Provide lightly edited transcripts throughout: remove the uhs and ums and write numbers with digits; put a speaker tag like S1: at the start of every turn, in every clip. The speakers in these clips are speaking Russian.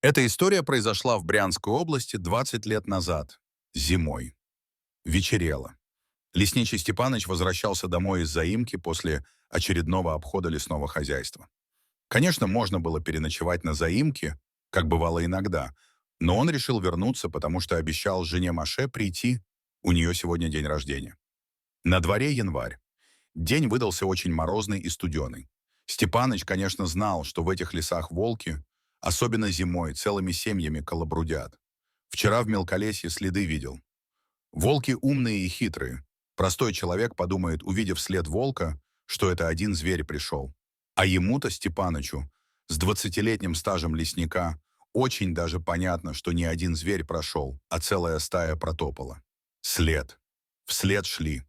S1: Эта история произошла в Брянской области 20 лет назад, зимой. Вечерело. Лесничий Степаныч возвращался домой из заимки после очередного обхода лесного хозяйства. Конечно, можно было переночевать на заимке, как бывало иногда, но он решил вернуться, потому что обещал жене Маше прийти, у нее сегодня день рождения. На дворе январь. День выдался очень морозный и студеный. Степаныч, конечно, знал, что в этих лесах волки, особенно зимой, целыми семьями колобрудят. Вчера в мелколесье следы видел. Волки умные и хитрые. Простой человек подумает, увидев след волка, что это один зверь пришел. А ему-то, Степанычу, с 20-летним стажем лесника, очень даже понятно, что не один зверь прошел, а целая стая протопала. След. Вслед шли.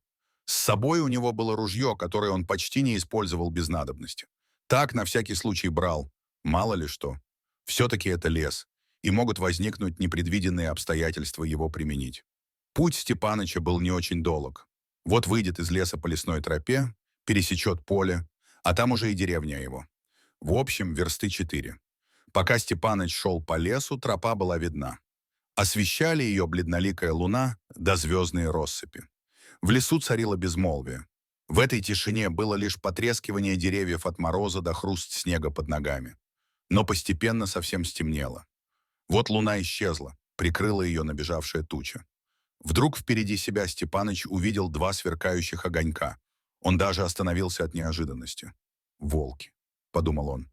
S1: С собой у него было ружье, которое он почти не использовал без надобности. Так, на всякий случай брал. Мало ли что. Все-таки это лес, и могут возникнуть непредвиденные обстоятельства его применить. Путь Степаныча был не очень долг. Вот выйдет из леса по лесной тропе, пересечет поле, а там уже и деревня его. В общем, версты 4. Пока Степаныч шел по лесу, тропа была видна. Освещали ее бледноликая луна да звездные россыпи. В лесу царило безмолвие. В этой тишине было лишь потрескивание деревьев от мороза до хруст снега под ногами. Но постепенно совсем стемнело. Вот луна исчезла, прикрыла ее набежавшая туча. Вдруг впереди себя Степаныч увидел два сверкающих огонька. Он даже остановился от неожиданности. «Волки», — подумал он.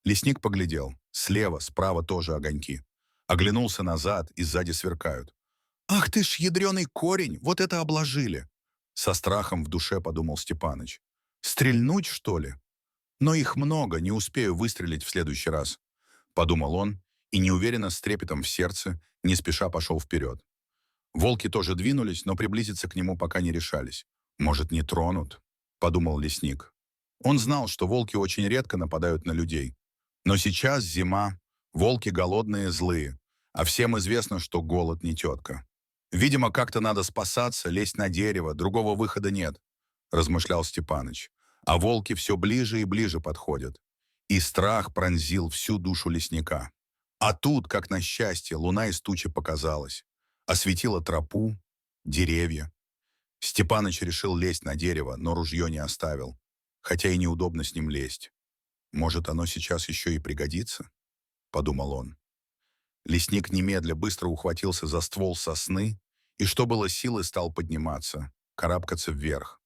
S1: Лесник поглядел. Слева, справа тоже огоньки. Оглянулся назад, и сзади сверкают. «Ах ты ж ядреный корень! Вот это обложили!» Со страхом в душе подумал Степаныч. «Стрельнуть, что ли? Но их много, не успею выстрелить в следующий раз», — подумал он, и неуверенно с трепетом в сердце, не спеша пошел вперед. Волки тоже двинулись, но приблизиться к нему пока не решались. «Может, не тронут?» — подумал лесник. Он знал, что волки очень редко нападают на людей. Но сейчас зима, волки голодные, злые, а всем известно, что голод не тетка. «Видимо, как-то надо спасаться, лезть на дерево, другого выхода нет», — размышлял Степаныч. А волки все ближе и ближе подходят. И страх пронзил всю душу лесника. А тут, как на счастье, луна из тучи показалась. Осветила тропу, деревья. Степаныч решил лезть на дерево, но ружье не оставил. Хотя и неудобно с ним лезть. «Может, оно сейчас еще и пригодится?» — подумал он. Лесник немедля быстро ухватился за ствол сосны и, что было силы, стал подниматься, карабкаться вверх.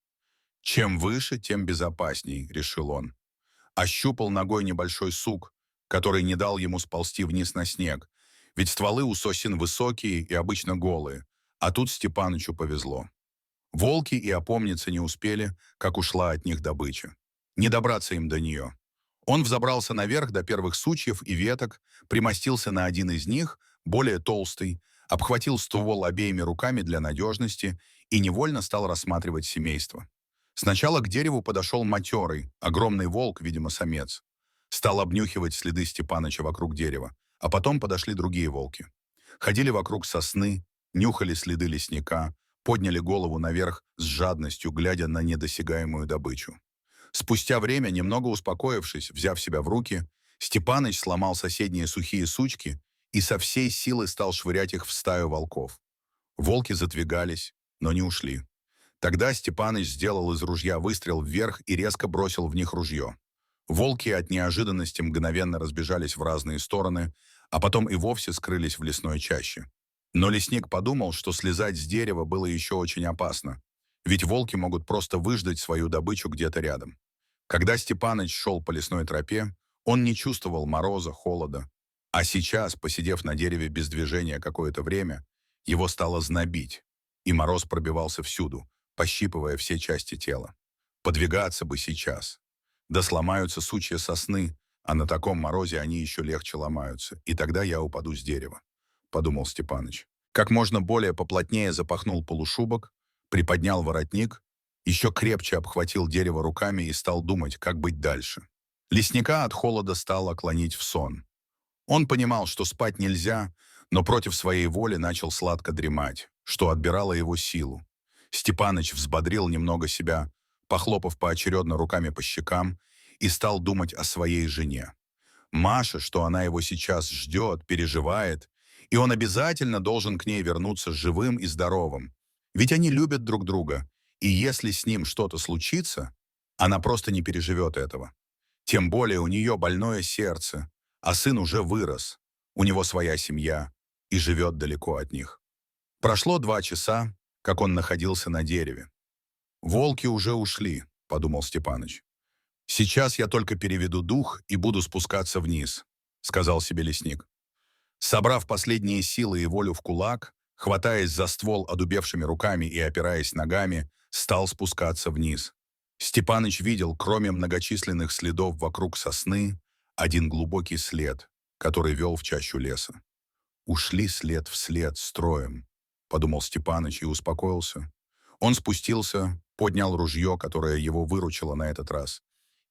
S1: «Чем выше, тем безопасней», — решил он. Ощупал ногой небольшой сук, который не дал ему сползти вниз на снег, ведь стволы у сосен высокие и обычно голые, а тут Степанычу повезло. Волки и опомниться не успели, как ушла от них добыча. Не добраться им до нее. Он взобрался наверх до первых сучьев и веток, примостился на один из них, более толстый, обхватил ствол обеими руками для надежности и невольно стал рассматривать семейство. Сначала к дереву подошел матерый, огромный волк, видимо, самец. Стал обнюхивать следы Степаныча вокруг дерева, а потом подошли другие волки. Ходили вокруг сосны, нюхали следы лесника, подняли голову наверх с жадностью, глядя на недосягаемую добычу. Спустя время, немного успокоившись, взяв себя в руки, Степаныч сломал соседние сухие сучки и со всей силы стал швырять их в стаю волков. Волки задвигались, но не ушли. Тогда Степаныч сделал из ружья выстрел вверх и резко бросил в них ружье. Волки от неожиданности мгновенно разбежались в разные стороны, а потом и вовсе скрылись в лесной чаще. Но лесник подумал, что слезать с дерева было еще очень опасно, ведь волки могут просто выждать свою добычу где-то рядом. Когда Степаныч шел по лесной тропе, он не чувствовал мороза, холода. А сейчас, посидев на дереве без движения какое-то время, его стало знобить, и мороз пробивался всюду, пощипывая все части тела. Подвигаться бы сейчас. Да сломаются сучья сосны, а на таком морозе они еще легче ломаются, и тогда я упаду с дерева, подумал Степаныч. Как можно более поплотнее запахнул полушубок, приподнял воротник, еще крепче обхватил дерево руками и стал думать, как быть дальше. Лесника от холода стало клонить в сон. Он понимал, что спать нельзя, но против своей воли начал сладко дремать, что отбирало его силу. Степаныч взбодрил немного себя, похлопав поочередно руками по щекам, и стал думать о своей жене. Маша, что она его сейчас ждет, переживает, и он обязательно должен к ней вернуться живым и здоровым. Ведь они любят друг друга, и если с ним что-то случится, она просто не переживет этого. Тем более у нее больное сердце, а сын уже вырос, у него своя семья и живет далеко от них. Прошло 2 часа, как он находился на дереве. «Волки уже ушли», — подумал Степаныч. «Сейчас я только переведу дух и буду спускаться вниз», — сказал себе лесник. Собрав последние силы и волю в кулак, хватаясь за ствол одубевшими руками и опираясь ногами, стал спускаться вниз. Степаныч видел, кроме многочисленных следов вокруг сосны, один глубокий след, который вел в чащу леса. «Ушли след вслед строем», — подумал Степаныч и успокоился. Он спустился, поднял ружье, которое его выручило на этот раз,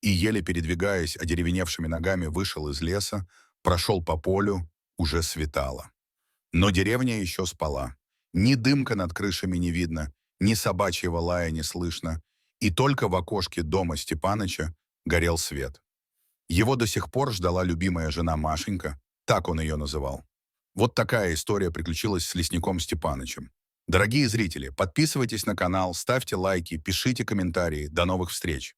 S1: и, еле передвигаясь одеревеневшими ногами, вышел из леса, прошел по полю, уже светало. Но деревня еще спала. Ни дымка над крышами не видно, ни собачьего лая не слышно, и только в окошке дома Степаныча горел свет. Его до сих пор ждала любимая жена Машенька, так он ее называл. Вот такая история приключилась с лесником Степанычем. Дорогие зрители, подписывайтесь на канал, ставьте лайки, пишите комментарии. До новых встреч!